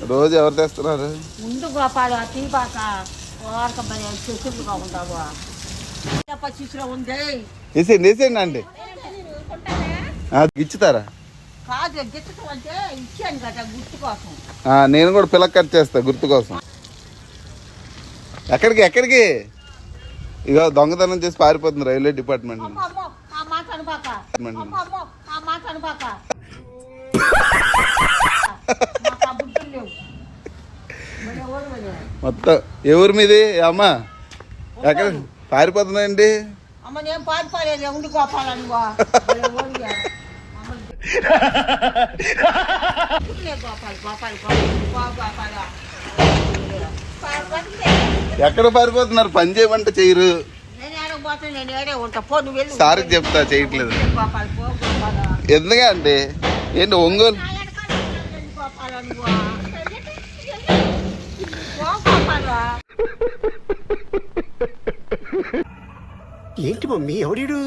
రోజు ఎవరు తెస్తున్నారు? ముందు గోపాలు తీపాక చెట్టుగా ఉంటావు శిశులో ఉంది. వేసేయండి అండి. ఇచ్చుతారా? కాదు గిట్టడం అంటే ఇచ్చాను కదా గుర్తు కోసం. నేను కూడా పిల్లకి కట్ చేస్తా గుర్తు కోసం. ఎక్కడికి ఇక దొంగతనం చేసి పారిపోతుంది రైల్వే డిపార్ట్మెంట్. మొత్తం ఎవరి మీది అమ్మ? ఎక్కడ పారిపోతుందండి? అమ్మ నేను పారిపోలేదు ఉండి గోపాలని ఎక్కడ పారిపోతున్నారు? పని చేయమంటే చెయ్యరు. సార్కి చెప్తా చేయట్లేదు. ఎందుగా అంటే ఏంటి ఒంగోలు ఏంటి మమ్మీ ఎవడీడు?